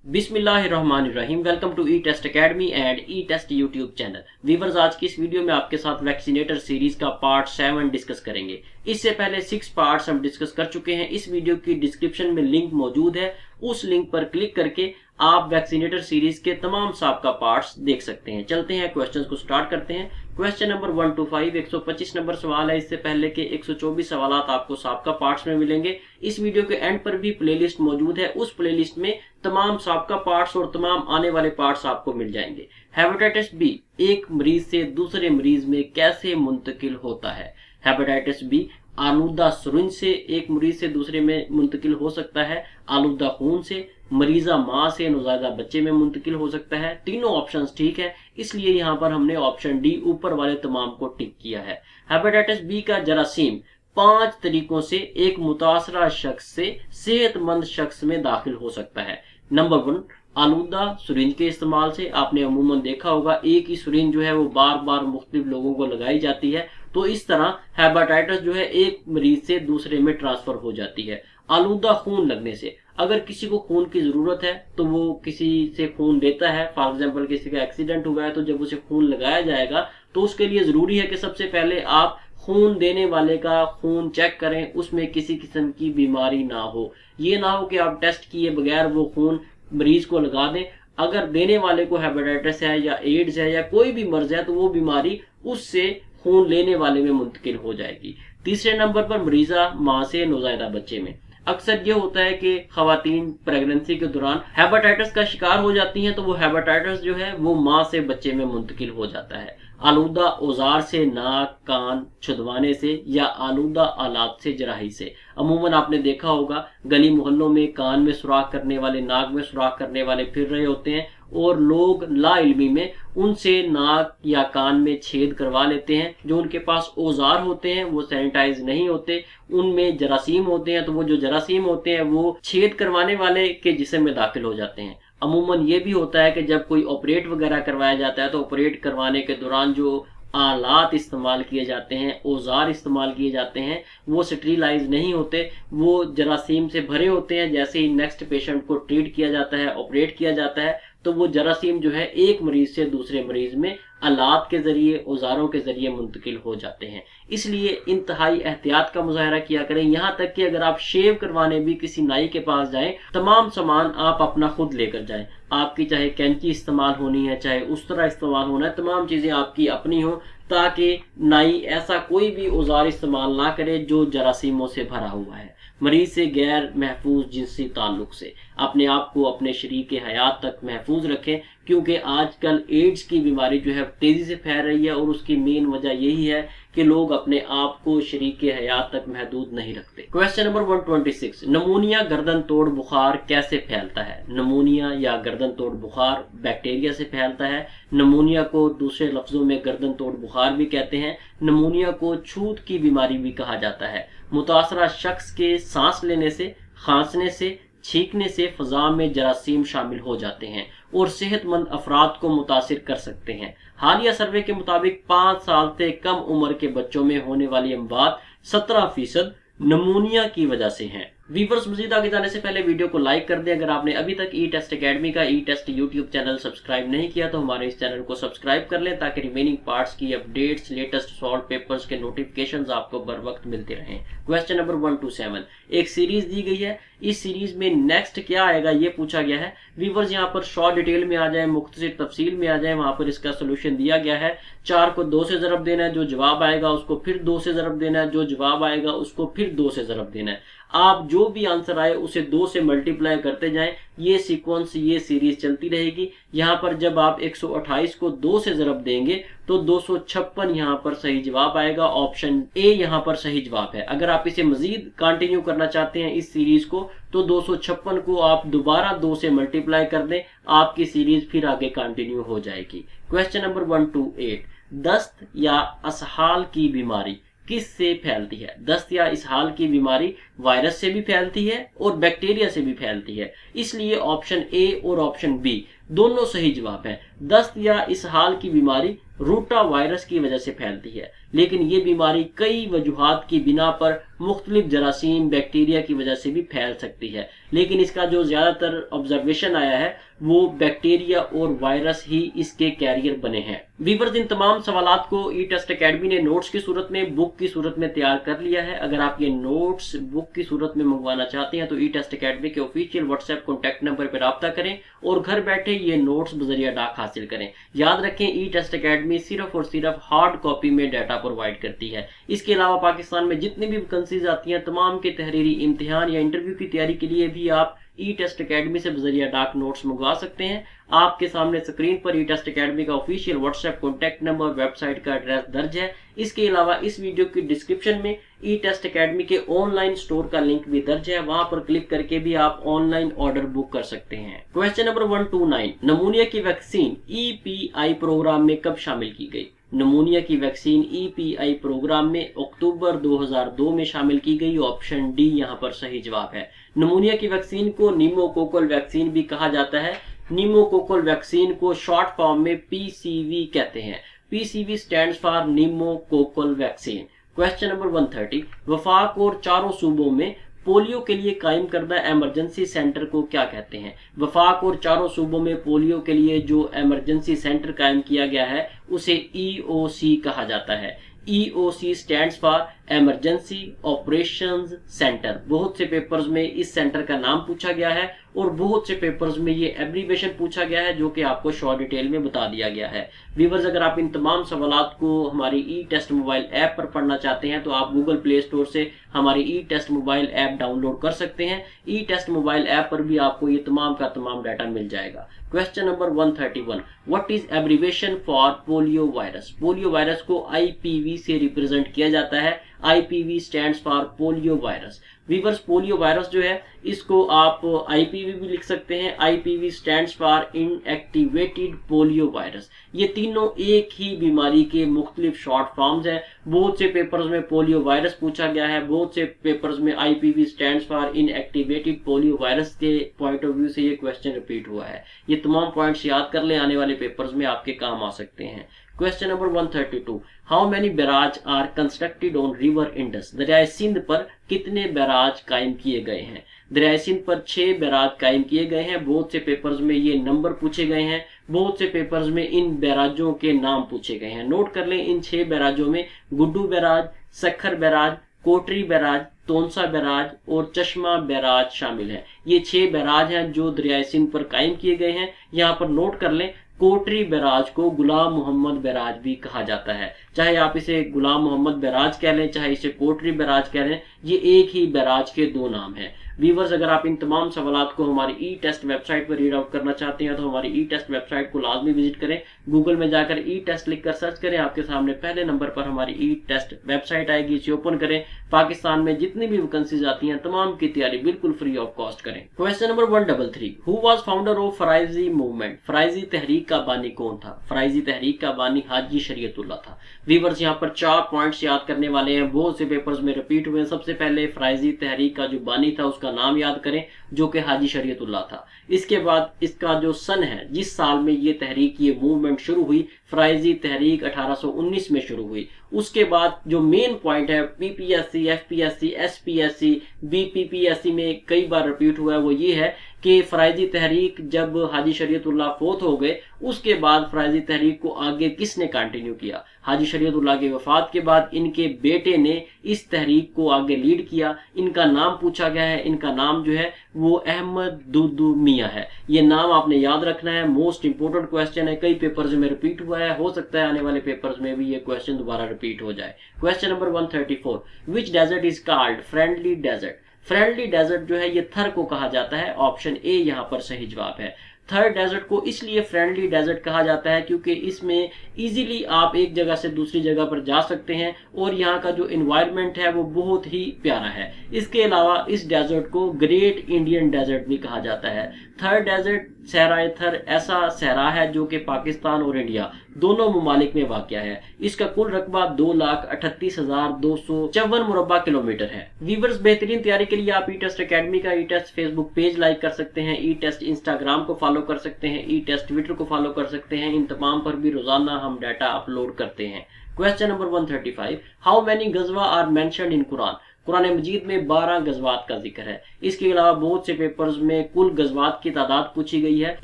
बिस्मिल्लाहिर्रहमानिर्रहीम। Welcome to E test academy and E test YouTube channel. Viewers, आज की इस वीडियो में आपके साथ वैक्सीनेटर सीरीज का पार्ट 7 डिस्कस करेंगे। इससे पहले 6 पार्ट्स हम डिस्कस कर चुके हैं। इस वीडियो की डिस्क्रिप्शन में लिंक मौजूद है, उस लिंक पर क्लिक करके आप वैक्सीनेटर सीरीज के तमाम साबका पार्ट्स देख सकते हैं। चलते हैं क्वेश्चंस को स्टार्ट करते हैं। क्वेश्चन नंबर 1 to 5 125 नंबर सवाल है। इससे पहले के 124 सवाल आपको साबका पार्ट्स में मिलेंगे। इस वीडियो के एंड पर भी प्लेलिस्ट मौजूद है, उस प्लेलिस्ट में तमाम साबका पार्ट्स और तमाम आने वाले पार्ट्स आपको मिल जाएंगे। हेपेटाइटिस बी एक मरीज से दूसरे मरीज में कैसे मुंतकिल होता है? हेपेटाइटिस बी आलूदा सुरंज से एक मरीज से दूसरे में मुंतकिल हो सकता है, आलूदा खून से, मरीजा माँ से नौज़ायदा बच्चे में मुंतकिल हो सकता है। तीनों ऑप्शंस ठीक है, इसलिए यहाँ पर हमने ऑप्शन डी ऊपर वाले तमाम को टिक किया है। हेपेटाइटिस बी का जरासीम 5 तरीकों से एक मुतासरा शख्स से सेहतमंद शख्स में दाखिल हो सकता है। नंबर 1, आलूदा सुरिंज के इस्तेमाल से। आपने अमूमन देखा होगा एक ही सुरिंज जो है वो बार बार मुख्तलिफ लोगों को लगाई जाती है, तो इस तरह हेपेटाइटिस जो है एक मरीज से दूसरे में ट्रांसफर हो जाती है। आलूदा खून लगने से, अगर किसी को खून की जरूरत है तो वो किसी से खून लेता है। फॉर एग्जाम्पल किसी का एक्सीडेंट हुआ है तो जब उसे खून लगाया जाएगा तो उसके लिए जरूरी है कि सबसे पहले आप खून देने वाले का खून चेक करें, उसमें किसी किस्म की बीमारी ना हो। ये ना हो कि आप टेस्ट किए बगैर वो खून मरीज को लगा दें। अगर देने वाले को हेपेटाइटिस है या एड्स है या कोई भी मर्ज है तो वो बीमारी उससे खून लेने वाले में मुंतकिल हो जाएगी। तीसरे नंबर पर मरीजा माँ से नौज़ायदा बच्चे में। अक्सर ये होता है कि खवातीन प्रेगनेंसी के दौरान हेपेटाइटिस का शिकार हो जाती हैं, तो वो हेपेटाइटिस जो है वो माँ से बच्चे में मुंतकिल हो जाता है। आलूदा औजार से नाक कान छुदवाने से या आलूदा आलात से जराही से। अमूमन आपने देखा होगा गली मोहल्लों में कान में सुराख करने वाले, नाक में सुराख करने वाले फिर रहे होते हैं और लोग लाइल्मी में उनसे नाक या कान में छेद करवा लेते हैं। जो उनके पास औजार होते हैं वो सैनिटाइज नहीं होते, उनमें जरासीम होते हैं, तो वो जो जरासीम होते हैं वो छेद करवाने वाले के जिस्म में दाखिल हो जाते हैं। अमूमन ये भी होता है कि जब कोई ऑपरेट वगैरह करवाया जाता है तो ऑपरेट करवाने के दौरान जो आलात इस्तेमाल किए जाते हैं, औजार इस्तेमाल किए जाते हैं, वो स्टरीलाइज नहीं होते, वो जरासीम से भरे होते हैं। जैसे ही नेक्स्ट पेशेंट को ट्रीट किया जाता है, ऑपरेट किया जाता है, तो वो जरासीम जो है एक मरीज से दूसरे मरीज में आलात के जरिए, औजारों के जरिए मुंतकिल हो जाते हैं। इसलिए इंतहाई एहतियात का मुजाहरा किया करें। यहाँ तक कि अगर आप शेव करवाने भी किसी नाई के पास जाएं, तमाम सामान आप अपना खुद लेकर जाएं। आपकी चाहे कैंची इस्तेमाल होनी है, चाहे उस्तरा इस्तेमाल होना है, तमाम चीजें आपकी अपनी हो, ताकि नाई ऐसा कोई भी औजार इस्तेमाल ना करे जो जरासीमों से भरा हुआ है। मरीज से गैर महफूज जिनसी ताल्लुक से अपने आप को अपने शरीके हयात तक महफूज रखें, क्योंकि आजकल एड्स की बीमारी जो है तेजी से फैल रही है और उसकी मेन वजह यही है कि लोग अपने आप को शरीके हयात तक महदूद नहीं रखते। क्वेश्चन नंबर 126, नमूनिया गर्दन तोड़ बुखार कैसे फैलता है? नमूनिया या गर्दन तोड़ बुखार बैक्टीरिया से फैलता है। नमूनिया को दूसरे लफ्जों में गर्दन तोड़ बुखार भी कहते हैं। नमूनिया को छूत की बीमारी भी कहा जाता है। मुतासरा शख्स के सांस लेने से, खांसने से, छींकने से फजा में जरासीम शामिल हो जाते हैं और सेहतमंद अफराद को मुतासिर कर सकते हैं। हालिया सर्वे के मुताबिक 5 साल से कम उम्र के बच्चों में होने वाली अमवात 17% नमूनिया की वजह से हैं। वीवर्स, मजीद आगे जाने से पहले वीडियो को लाइक कर दें। अगर आपने अभी तक ई टेस्ट अकेडमी का ई टेस्ट यूट्यूब चैनल सब्सक्राइब नहीं किया तो हमारे इस चैनल को सब्सक्राइब कर लें, ताकि रिमेनिंग पार्ट्स की अपडेट्स, लेटेस्ट सॉल्व पेपर्स के नोटिफिकेशंस आपको बर वक्त मिलते रहें। क्वेश्चन नंबर 1 to 7, एक सीरीज दी गई है, इस सीरीज में नेक्स्ट क्या आएगा ये पूछा गया है। वीवर्स, यहाँ पर शॉर्ट डिटेल में आ जाए, मुख्तसर तफसील में आ जाए, वहां पर इसका सोल्यूशन दिया गया है। 4 को 2 से ज़रब देना है, जो जवाब आएगा उसको फिर 2 से ज़रब देना है, जो जवाब आएगा उसको फिर 2 से ज़रब देना है। आप जो भी आंसर आए उसे 2 से मल्टीप्लाई करते जाएं। ये सीक्वेंस, ये सीरीज चलती रहेगी। यहाँ पर जब आप 128 को 2 से ज़रब देंगे तो 256 यहाँ पर सही जवाब आएगा। ऑप्शन ए यहाँ पर सही जवाब है। अगर आप इसे मजीद कंटिन्यू करना चाहते हैं इस सीरीज को, तो 256 को आप दोबारा 2 से मल्टीप्लाई कर दें, आपकी सीरीज फिर आगे कंटिन्यू हो जाएगी। क्वेश्चन नंबर 1 to 8, दस्त या असहाल की बीमारी किससे फैलती है? दस्त या इसहाल की बीमारी वायरस से भी फैलती है और बैक्टीरिया से भी फैलती है। इसलिए ऑप्शन ए और ऑप्शन बी दोनों सही जवाब है। दस्त या इसहाल की बीमारी रोटा वायरस की वजह से फैलती है, लेकिन ये बीमारी कई वजूहात की बिना पर मुख्तलिफ जरासीम बैक्टीरिया की वजह से भी फैल सकती है, लेकिन इसका जो ज्यादातर ऑब्जर्वेशन आया है वो बैक्टीरिया और वायरस ही इसके कैरियर बने हैं। व्यूअर्स, इन तमाम सवालात को ई टेस्ट अकेडमी ने नोट्स की सूरत में, बुक की सूरत में तैयार कर लिया है। अगर आप ये नोट्स बुक की सूरत में मंगवाना चाहते हैं तो ई टेस्ट अकेडमी के ऑफिशियल व्हाट्सएप कॉन्टैक्ट नंबर पर राब्ता करें और घर बैठे ये नोट्स बजरिया डाक हासिल करें। याद रखें, ई टेस्ट अकेडमी सिर्फ और सिर्फ हार्ड कॉपी में डाटा प्रोवाइड करती है। इसके अलावा पाकिस्तान में जितनी भी वैकेंसीज आती हैं, तमाम के तहरीरी इम्तिहान या इंटरव्यू की तैयारी के लिए भी आप ई टेस्ट अकेडमी से बजरिया डाक नोट्स मंगवा सकते हैं। आपके सामने स्क्रीन पर ई टेस्ट अकेडमी का official WhatsApp contact number, website का एड्रेस दर्ज है। इसके अलावा इस वीडियो की डिस्क्रिप्शन में ई टेस्ट अकेडमी के ऑनलाइन स्टोर का लिंक भी दर्ज है, वहां पर क्लिक करके भी आप ऑनलाइन ऑर्डर बुक कर सकते हैं। क्वेश्चन नंबर 129, नमूनिया की वैक्सीन EPI प्रोग्राम में कब शामिल की गई? नमूनिया की वैक्सीन EPI प्रोग्राम में अक्टूबर 2002 में शामिल की गई। ऑप्शन डी यहाँ पर सही जवाब है। नमूनिया की वैक्सीन को न्यूमोकोकल वैक्सीन भी कहा जाता है। न्यूमोकोकल वैक्सीन को शॉर्ट फॉर्म में PCV कहते हैं। PCV stands for pneumococcal vaccine. Question number 130, वफाक और चारों सूबों में पोलियो के लिए कायम करदा इमरजेंसी सेंटर को क्या कहते हैं? वफाक और चारों सूबों में पोलियो के लिए जो इमरजेंसी सेंटर कायम किया गया है उसे EOC कहा जाता है। EOC stands for emergency operations centre. बहुत से पेपर्स में इस सेंटर का नाम पूछा गया है और बहुत से पेपर्स में ये एब्रीवेशन पूछा गया है, जो कि आपको शॉर्ट डिटेल में बता दिया गया है। व्यूअर्स, अगर आप इन तमाम सवालात को हमारी ई टेस्ट मोबाइल ऐप पर पढ़ना चाहते हैं तो आप गूगल प्ले स्टोर से हमारी ई टेस्ट मोबाइल ऐप डाउनलोड कर सकते हैं। ई टेस्ट मोबाइल ऐप पर भी आपको ये तमाम का तमाम डाटा मिल जाएगा। Question number 131, what is abbreviation for polio virus? Polio virus को IPV से रिप्रेजेंट किया जाता है। IPV stands for polio virus. Viewers, polio virus जो है इसको आप IPV भी लिख सकते हैं। IPV stands for inactivated polio virus. ये तीनों एक ही बीमारी के मुख्तलिफ शॉर्ट फॉर्म्स हैं। बहुत से पेपर्स में पोलियो वायरस पूछा गया है, बहुत से पेपर्स में IPV stands for inactivated polio virus के पॉइंट ऑफ व्यू से ये क्वेश्चन रिपीट हुआ है। ये तमाम पॉइंट्स याद कर लें, आने वाले पेपर्स में आपके काम आ सकते हैं। Question number 132, how many barrage are constructed on river Indus? दरियाए सिंध पर कितने बैराज कायम किए गए हैं? दरियाए सिंध पर 6 बैराज कायम किए गए हैं। बहुत से पेपर्स में ये नंबर पूछे गए हैं, बहुत से पेपर्स में इन बैराजों के नाम पूछे गए हैं। नोट कर लें, इन 6 बैराजों में गुड्डू बैराज, सखर बैराज, कोटरी बैराज, तोनसा बैराज और चश्मा बैराज शामिल है। ये 6 बैराज हैं जो दरियाए सिंध पर कायम किए गए हैं। यहाँ पर नोट कर लें, कोटरी बैराज को गुलाम मोहम्मद बैराज भी कहा जाता है। चाहे आप इसे गुलाम मोहम्मद बैराज कह लें, चाहे इसे कोटरी बैराज कह लें, ये एक ही बैराज के 2 नाम हैं। व्यूअर्स, अगर आप इन तमाम सवालात को हमारी ई टेस्ट वेबसाइट पर रीड आउट करना चाहते हैं तो हमारी ई टेस्ट वेबसाइट को लाजमी विजिट करें। गूगल में जाकर ई टेस्ट लिखकर सर्च करें, आपके सामने पहले नंबर पर हमारी ई टेस्ट वेबसाइट आएगी। इसे ओपन करें। पाकिस्तान में जितनी भी वैकेंसीज आती हैं तमाम की तैयारी बिल्कुल फ्री ऑफ कॉस्ट करें। Question number 133, who was founder of Faraizi movement? Faraizi तहरीक का बानी कौन था? फराइजी तहरीक का बानी हाजी शरीयतुल्लाह था। व्यूअर्स, यहाँ पर 4 पॉइंट्स याद करने वाले हैं, बहुत से पेपर्स में रिपीट हुए हैं। सबसे पहले फराइजी तहरीक का जो बानी था उसका नाम याद करें, जो कि हाजी शरीयतुल्लाह था। इसके बाद इसका जो सन है, जिस साल में ये तहरीक, ये मूवमेंट शुरू हुई, फराइजी तहरीक 1819 में शुरू हुई। उसके बाद जो मेन पॉइंट है, PPSC, FPSC, SPSC, BPPSC में कई बार रिपीट हुआ है, वो ये है कि फराइजी तहरीक जब हाजी शरीयतुल्लाह फोत हो गए, उसके बाद फराइजी तहरीक को आगे किसने कंटिन्यू किया? हाजी शरीयतुल्लाह की वफात के बाद इनके बेटे ने इस तहरीक को आगे लीड किया। इनका नाम पूछा गया है, इनका नाम जो है वो अहमद दुदू मियां है। ये नाम आपने याद रखना है, मोस्ट इंपोर्टेंट क्वेश्चन है, कई पेपर्स में रिपीट हुआ है, हो सकता है आने वाले पेपर्स में भी ये क्वेश्चन दोबारा रिपीट हो जाए। Question number 134, which desert is called friendly desert? Friendly desert जो है ये थर को कहा जाता है। ऑप्शन ए यहाँ पर सही जवाब है। थर डेजर्ट को इसलिए फ्रेंडली डेजर्ट कहा जाता है क्योंकि इसमें इजीली आप एक जगह से दूसरी जगह पर जा सकते हैं और यहाँ का जो एनवायरनमेंट है वो बहुत ही प्यारा है। इसके अलावा इस डेजर्ट को ग्रेट इंडियन डेजर्ट भी कहा जाता है। थर डेजर्ट, सहराए थर ऐसा सहरा है जो कि पाकिस्तान और इंडिया दोनों ममालिक में वाक़या है। इसका कुल रकबा 2,38,254 मुरब्बा किलोमीटर है। व्यूअर्स, बेहतरीन तैयारी के लिए आप ई टेस्ट अकेडमी का ई टेस्ट फेसबुक पेज लाइक कर सकते हैं, ई टेस्ट इंस्टाग्राम को फॉलो फॉलो कर सकते हैं, ई टेस्ट ट्विटर को फॉलो कर सकते हैं। इन तमाम पर भी रोजाना हम डाटा अपलोड करते हैं। Question number 135, how many ghazwa are mentioned in Quran? Quran Majeed में 12 गजवात का जिक्र है। इसके अलावा बहुत से पेपर्स में कुल गजवात की तादाद पूछी गई है।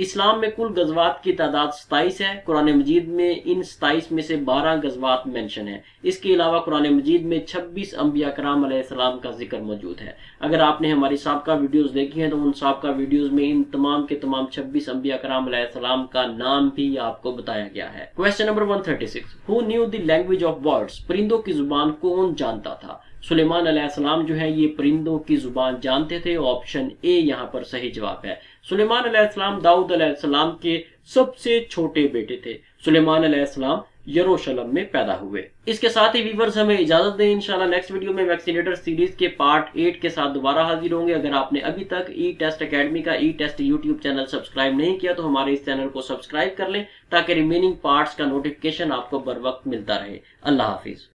इस्लाम में कुल गजवात की तादाद 27 है। कुरान मजीद में इन 27 में से 12 गजवात मेंशन है। इसके अलावा कुरान मजीद में 26 अंबिया कराम अलैहिस्सलाम का जिक्र मौजूद है। अगर आपने हमारी साबका वीडियोस देखी हैं तो उन साबका वीडियोस में इन तमाम के तमाम 26 अंबिया कराम अलैहिस्सलाम का नाम भी आपको बताया गया है। Question number 136, who knew the language of birds? परिंदों की जुबान कौन जानता था? सुलेमान अलैहिस्सलाम जो है ये परिंदों की जुबान जानते थे। ऑप्शन ए यहाँ पर सही जवाब है। सुलेमान अलैहिस्सलाम दाऊद अलैहिस्सलाम के सबसे छोटे बेटे थे। सुलेमान अलैहिस्सलाम यरूशलेम में पैदा हुए। इसके साथ ही व्यूअर्स हमें इजाजत दें। इंशाल्लाह नेक्स्ट वीडियो में वैक्सीनेटर सीरीज के पार्ट 8 के साथ दोबारा हाजिर होंगे। अगर आपने अभी तक ई टेस्ट एकेडमी का ई टेस्ट यूट्यूब चैनल सब्सक्राइब नहीं किया तो हमारे इस चैनल को सब्सक्राइब कर लें ताकि रिमेनिंग पार्ट्स का नोटिफिकेशन आपको बर वक्त मिलता रहे। अल्लाह हाफिज।